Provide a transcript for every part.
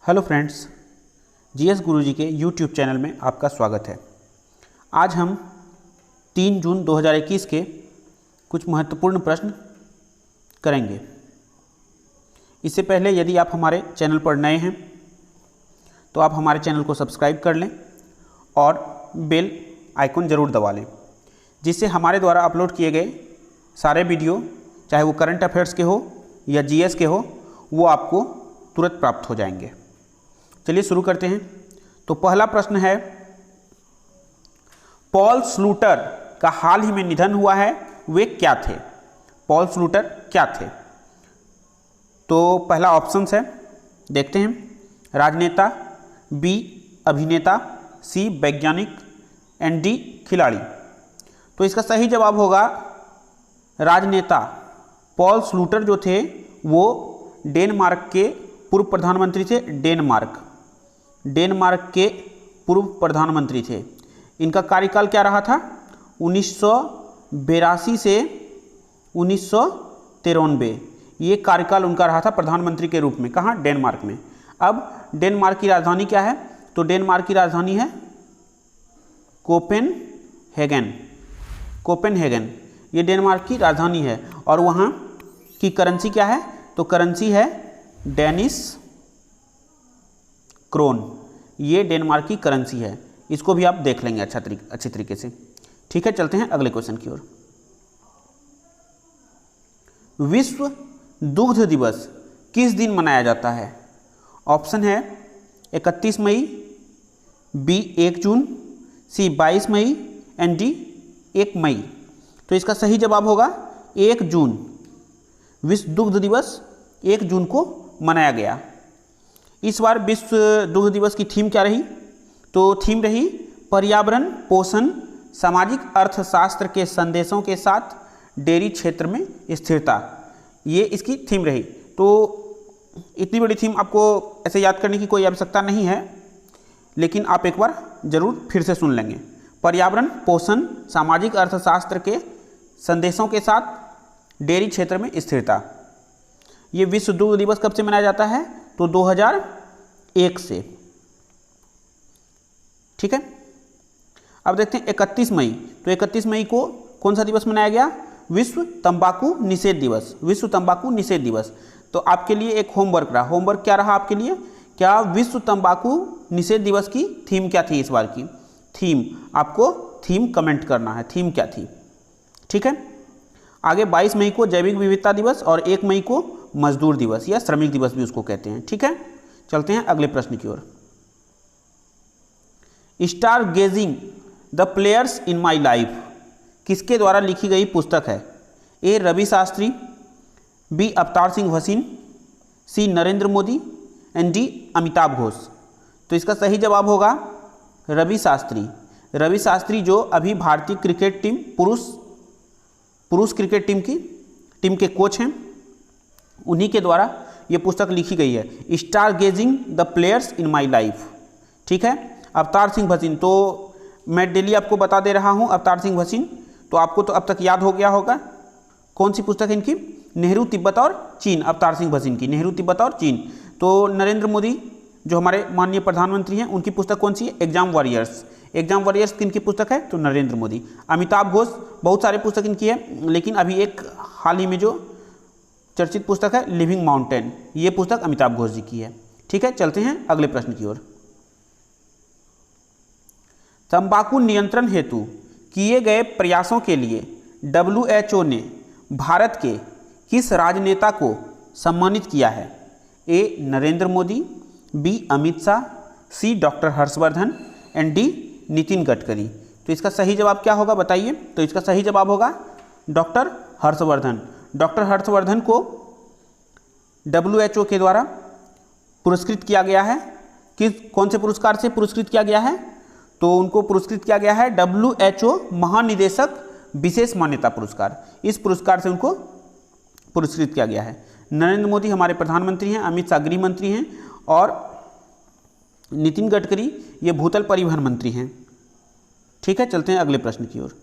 Hello friends, GS गुरुजी के YouTube channel में आपका स्वागत है। आज हम 3 जून 2021 के कुछ महत्वपूर्ण प्रश्न करेंगे। इससे पहले यदि आप हमारे चैनल पर नए हैं तो आप हमारे चैनल को सब्सक्राइब कर लें और बेल आइकन ज़रूर दबा लें, जिससे हमारे द्वारा अपलोड किए गए सारे वीडियो, चाहे वो करंट अफेयर्स के हो या जीएस के हो, वो आपको तुरंत प्राप्त हो जाएंगे। चलिए शुरू करते हैं। तो पहला प्रश्न है, पॉल स्लूटर का हाल ही में निधन हुआ है, वे क्या थे? पॉल स्लूटर क्या थे? तो पहला ऑप्शंस है, देखते हैं। राजनेता, बी अभिनेता, सी वैज्ञानिक एंड डी खिलाड़ी। तो इसका सही जवाब होगा राजनेता। पॉल स्लूटर जो थे वो डेनमार्क के पूर्व प्रधानमंत्री थे। डेनमार्क के पूर्व प्रधानमंत्री थे। इनका कार्यकाल क्या रहा था? 1982 से 1993 ये कार्यकाल उनका रहा था प्रधानमंत्री के रूप में। कहाँ? डेनमार्क में। अब डेनमार्क की राजधानी क्या है? तो डेनमार्क की राजधानी है कोपेनहेगन। ये डेनमार्क की राजधानी है और वहाँ की करेंसी क्या है? तो करेंसी है डेनिश क्रोन। ये डेनमार्क की करेंसी है। इसको भी आप देख लेंगे अच्छी तरीके से। ठीक है, चलते हैं अगले क्वेश्चन की ओर। विश्व दुग्ध दिवस किस दिन मनाया जाता है? ऑप्शन है 31 मई, बी 1 जून, सी 22 मई एंड डी 1 मई। तो इसका सही जवाब होगा 1 जून। विश्व दुग्ध दिवस 1 जून को मनाया गया। इस बार विश्व दुग्ध दिवस की थीम क्या रही? तो थीम रही पर्यावरण, पोषण, सामाजिक अर्थशास्त्र के संदेशों के साथ डेयरी क्षेत्र में स्थिरता। ये इसकी थीम रही। तो इतनी बड़ी थीम आपको ऐसे याद करने की कोई आवश्यकता नहीं है, लेकिन आप एक बार जरूर फिर से सुन लेंगे। पर्यावरण, पोषण, सामाजिक अर्थशास्त्र के संदेशों के साथ डेयरी क्षेत्र में स्थिरता। ये विश्व दुग्ध दिवस कब से मनाया जाता है? तो 2001 से। ठीक है, अब देखते हैं 31 मई। तो 31 मई को कौन सा दिवस मनाया गया? विश्व तंबाकू निषेध दिवस। विश्व तंबाकू निषेध दिवस। तो आपके लिए एक होमवर्क रहा। होमवर्क क्या रहा आपके लिए? क्या विश्व तंबाकू निषेध दिवस की थीम क्या थी? इस बार की थीम आपको थीम कमेंट करना है, थीम क्या थी। ठीक है, आगे 22 मई को जैविक विविधता दिवस और 1 मई को मजदूर दिवस या श्रमिक दिवस भी उसको कहते हैं। ठीक है, चलते हैं अगले प्रश्न की ओर। Stargazing the players in my life किसके द्वारा लिखी गई पुस्तक है? ए Ravi Shastri, B Avtar Singh Bhasin, C Narendra Modi and D Amitabh Ghosh. तो इसका सही जवाब होगा रवि शास्त्री। रवि शास्त्री जो अभी भारतीय क्रिकेट टीम पुरुष क्रिकेट टीम के कोच हैं, उन्हीं के द्वारा ये पुस्तक लिखी गई है, stargazing the players in my life. ठीक है, अवतार सिंह भसीन, तो मैं डेली आपको बता दे रहा हूँ अवतार सिंह भसीन, तो आपको तो अब तक याद हो गया होगा। कौन सी पुस्तक है इनकी? नेहरू, तिब्बत और चीन। अवतार सिंह भसीन की नेहरू, तिब्बत और चीन। तो नरेंद्र मोदी जो हमारे माननीय प्रधानमंत्री हैं, उनकी पुस्तक कौन सी है? Exam warriors. एग्जाम वॉरियर्स किनकी पुस्तक है? तो नरेंद्र मोदी। अमिताभ घोष, बहुत सारे पुस्तक इनकी है, लेकिन अभी एक हाल ही में जो चर्चित पुस्तक है लिविंग माउंटेन, ये पुस्तक अमिताभ घोष जी की है। ठीक है, चलते हैं अगले प्रश्न की ओर। तंबाकू नियंत्रण हेतु किए गए प्रयासों के लिए WHO ने भारत के किस राजनेता को सम्मानित किया है? A Narendra Modi, B Amit Shah, C doctor Harshvardhan and D Nitin Gadkari. तो इसका सही जवाब क्या होगा बताइए? तो इसका सही जवाब होगा डॉक्टर हर्षवर्धन। डॉक्टर हर्षवर्धन को WHO के द्वारा पुरस्कृत किया गया है। कौन से पुरस्कार से पुरस्कृत किया गया है? तो उनको पुरस्कृत किया गया है WHO महानिदेशक विशेष मान्यता पुरस्कार। इस पुरस्कार से उनको पुरस्कृत किया गया है। नरेंद्र मोदी हमारे प्रधानमंत्री हैं, अमित शाह गृह मंत्री हैं और नितिन गडकरी ये भूतल परिवहन मंत्री हैं। ठीक है, चलते हैं अगले प्रश्न की ओर।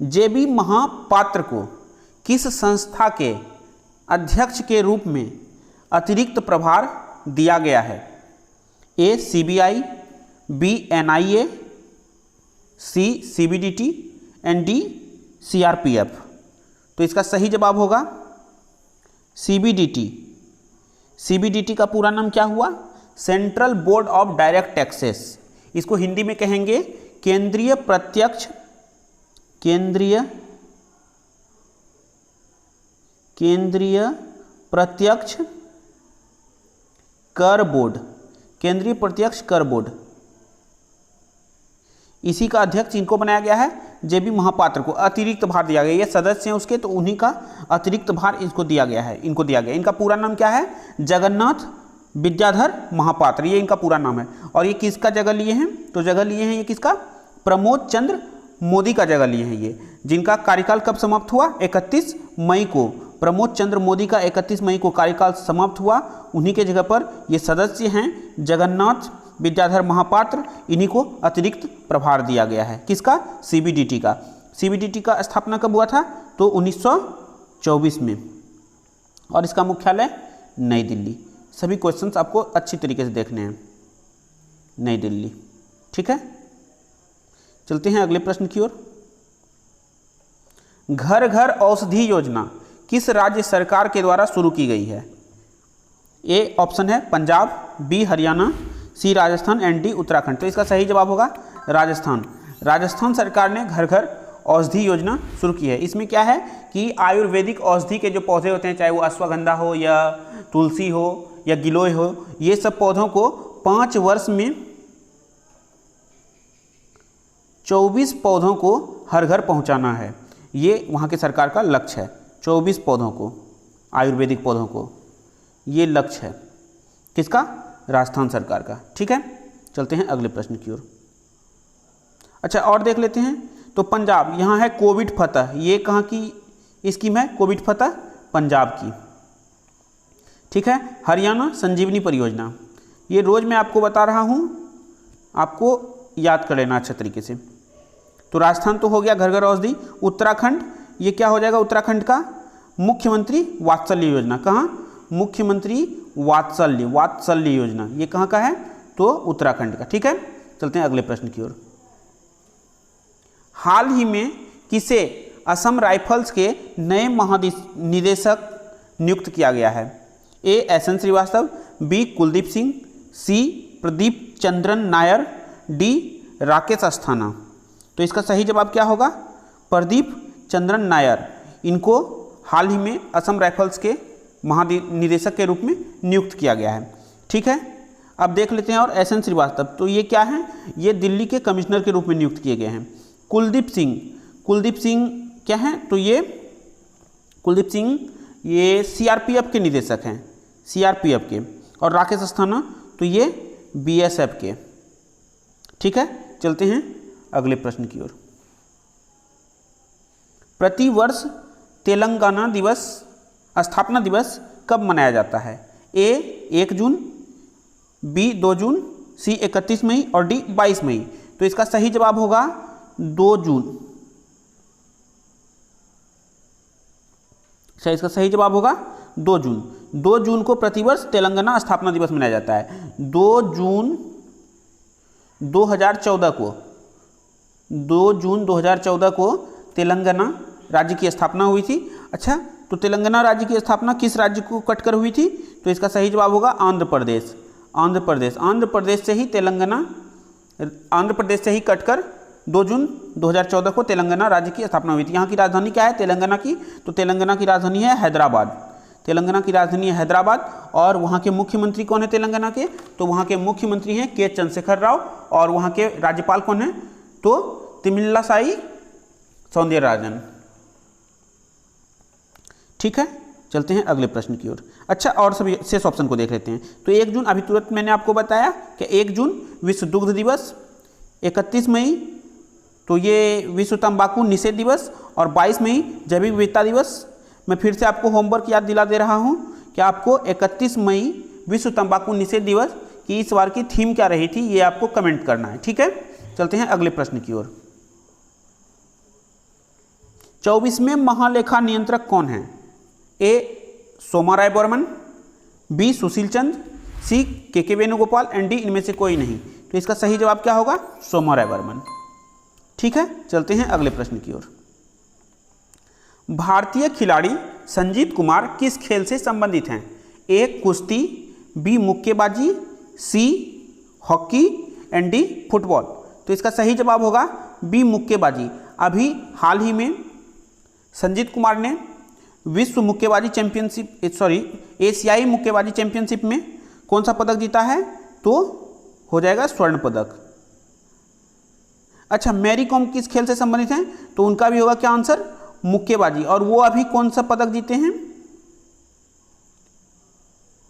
जेबी महापात्र को किस संस्था के अध्यक्ष के रूप में अतिरिक्त प्रभार दिया गया है? A CBI, B NIA, C CBDT and D CRPF. तो इसका सही जवाब होगा सीबीडीटी। सीबीडीटी का पूरा नाम क्या हुआ? Central board of direct taxes. इसको हिंदी में कहेंगे केंद्रीय प्रत्यक्ष कर बोर्ड, केंद्रीय प्रत्यक्ष कर बोर्ड। इसी का अध्यक्ष इनको बनाया गया है, जेबी महापात्र को अतिरिक्त भार दिया गया। ये सदस्य हैं उसके, तो उन्हीं का अतिरिक्त भार इसको दिया गया है, इनको दिया गया। इनका पूरा नाम क्या है? जगन्नाथ विद्याधर महापात्र, ये इनका पूरा नाम है। और ये किसका जगह लिए हैं? तो जगह लिए हैं ये किसका? प्रमोद चंद्र मोदी का जगह लिए हैं ये, जिनका कार्यकाल कब समाप्त हुआ? 31 मई को। प्रमोद चंद्र मोदी का 31 मई को कार्यकाल समाप्त हुआ। उन्हीं के जगह पर ये सदस्य हैं जगन्नाथ विद्याधर महापात्र, इन्हीं को अतिरिक्त प्रभार दिया गया है। किसका? सीबीडीटी का। सीबीडीटी का स्थापना कब हुआ था? तो 1924 में, और इसका मुख्यालय नई दिल्ली। सभी क्वेश्चंस आपको अच्छी तरीके से देखने हैं, नई दिल्ली। ठीक है, चलते हैं अगले प्रश्न की ओर। घर घर औषधि योजना किस राज्य सरकार के द्वारा शुरू की गई है? ए ऑप्शन है Punjab, B Haryana, C Rajasthan and D Uttarakhand. तो इसका सही जवाब होगा राजस्थान। राजस्थान सरकार ने घर घर औषधि योजना शुरू की है। इसमें क्या है कि आयुर्वेदिक औषधि के जो पौधे होते हैं, चाहे वो अश्वगंधा हो या तुलसी हो या गिलोय हो, ये सब पौधों को 5 वर्ष में 24 पौधों को हर घर पहुंचाना है। ये वहाँ के सरकार का लक्ष्य है, 24 पौधों को, आयुर्वेदिक पौधों को, ये लक्ष्य है। किसका? राजस्थान सरकार का। ठीक है, चलते हैं अगले प्रश्न की ओर। अच्छा, और देख लेते हैं। तो पंजाब, यहाँ है कोविड फतह, ये कहाँ की स्कीम है? कोविड फतह पंजाब की। ठीक है, हरियाणा संजीवनी परियोजना, ये रोज़ मैं आपको बता रहा हूँ, आपको याद कर लेना अच्छा तरीके से। तो राजस्थान तो हो गया घर घर औषधि। उत्तराखंड, ये क्या हो जाएगा? उत्तराखंड का मुख्यमंत्री वात्सल्य योजना। कहाँ? मुख्यमंत्री वात्सल्य योजना, ये कहाँ का है? तो उत्तराखंड का। ठीक है, चलते हैं अगले प्रश्न की ओर। हाल ही में किसे असम राइफल्स के नए महानिदेशक नियुक्त किया गया है? ए एसएन श्रीवास्तव, बी कुलदीप सिंह, सी प्रदीप चंद्रन नायर, डी राकेश अस्थाना। तो इसका सही जवाब क्या होगा? प्रदीप चंद्रन नायर। इनको हाल ही में असम राइफल्स के महानिदेशक के रूप में नियुक्त किया गया है। ठीक है, अब देख लेते हैं। और एसएन श्रीवास्तव, तो ये क्या हैं? ये दिल्ली के कमिश्नर के रूप में नियुक्त किए गए हैं। कुलदीप सिंह क्या हैं? तो ये कुलदीप सिंह ये सीआरपीएफ के निदेशक हैं, सीआरपीएफ के। और राकेश अस्थाना, तो ये बीएसएफ के। ठीक है, चलते हैं अगले प्रश्न की ओर। प्रतिवर्ष तेलंगाना दिवस, स्थापना दिवस कब मनाया जाता है? ए 1 जून, बी 2 जून, सी 31 मई और डी 22 मई। तो इसका सही जवाब होगा 2 जून। अच्छा, इसका सही जवाब होगा 2 जून। 2 जून को प्रतिवर्ष तेलंगाना स्थापना दिवस मनाया जाता है। 2 जून 2014 को, 2 जून 2014 को तेलंगाना राज्य की स्थापना हुई थी। अच्छा, तो तेलंगाना राज्य की स्थापना किस राज्य को कटकर हुई थी? तो इसका सही जवाब होगा आंध्र प्रदेश। आंध्र प्रदेश से ही तेलंगाना, आंध्र प्रदेश से ही कटकर 2 जून 2014 को तेलंगाना राज्य की स्थापना हुई थी। यहाँ की राजधानी क्या है तेलंगाना की? तो तेलंगाना की राजधानी है हैदराबाद। तेलंगाना की राजधानी है हैदराबाद। और वहाँ के मुख्यमंत्री कौन है तेलंगाना के? तो वहाँ के मुख्यमंत्री हैं के चंद्रशेखर राव। और वहाँ के राज्यपाल कौन है? तो तमिलिसाई सौंदरराजन। ठीक है, चलते हैं अगले प्रश्न की ओर। अच्छा, और सभी शेष ऑप्शन को देख लेते हैं। तो 1 जून अभी तुरंत मैंने आपको बताया कि 1 जून विश्व दुग्ध दिवस, 31 मई तो ये विश्व तंबाकू निषेध दिवस, और 22 मई जैविक विविधता दिवस। मैं फिर से आपको होमवर्क याद दिला दे रहा हूँ कि आपको 31 मई विश्व तंबाकू निषेध दिवस की इस बार की थीम क्या रही थी, ये आपको कमेंट करना है। ठीक है, चलते हैं अगले प्रश्न की ओर। 24वें महालेखा नियंत्रक कौन है? ए सोमाराय बर्मन, बी सुशील चंद, सी के वेणुगोपाल एंड डी इनमें से कोई नहीं। तो इसका सही जवाब क्या होगा? सोमाराय बर्मन। ठीक है, चलते हैं अगले प्रश्न की ओर। भारतीय खिलाड़ी संजीत कुमार किस खेल से संबंधित हैं? ए कुश्ती, बी मुक्केबाजी, C hockey and D football. तो इसका सही जवाब होगा बी मुक्केबाजी। अभी हाल ही में संजीत कुमार ने विश्व मुक्केबाजी चैंपियनशिप एशियाई मुक्केबाजी चैंपियनशिप में कौन सा पदक जीता है? तो हो जाएगा स्वर्ण पदक। अच्छा, मैरी कॉम किस खेल से संबंधित हैं? तो उनका भी होगा क्या आंसर? मुक्केबाजी। और वो अभी कौन सा पदक जीते हैं?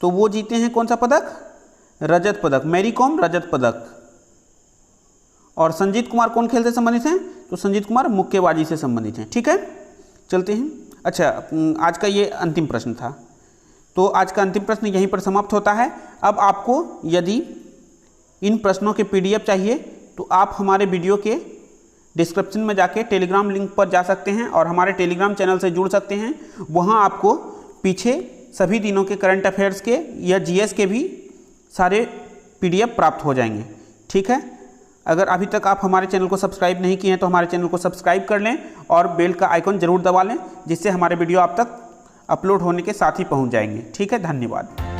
तो वो जीते हैं कौन सा पदक? रजत पदक। मैरी कॉम रजत पदक। और संजीत कुमार कौन खेल से संबंधित हैं? तो संजीत कुमार मुक्केबाजी से संबंधित हैं। ठीक है, चलते हैं। अच्छा, आज का ये अंतिम प्रश्न था, तो आज का अंतिम प्रश्न यहीं पर समाप्त होता है। अब आपको यदि इन प्रश्नों के PDF चाहिए तो आप हमारे वीडियो के डिस्क्रिप्शन में जाके टेलीग्राम लिंक पर जा सकते हैं और हमारे टेलीग्राम चैनल से जुड़ सकते हैं। वहाँ आपको पीछे सभी दिनों के करंट अफेयर्स के या GS के भी सारे PDF प्राप्त हो जाएंगे। ठीक है, अगर अभी तक आप हमारे चैनल को सब्सक्राइब नहीं किए हैं तो हमारे चैनल को सब्सक्राइब कर लें और बेल का आइकन जरूर दबा लें, जिससे हमारे वीडियो आप तक अपलोड होने के साथ ही पहुंच जाएंगे। ठीक है, धन्यवाद।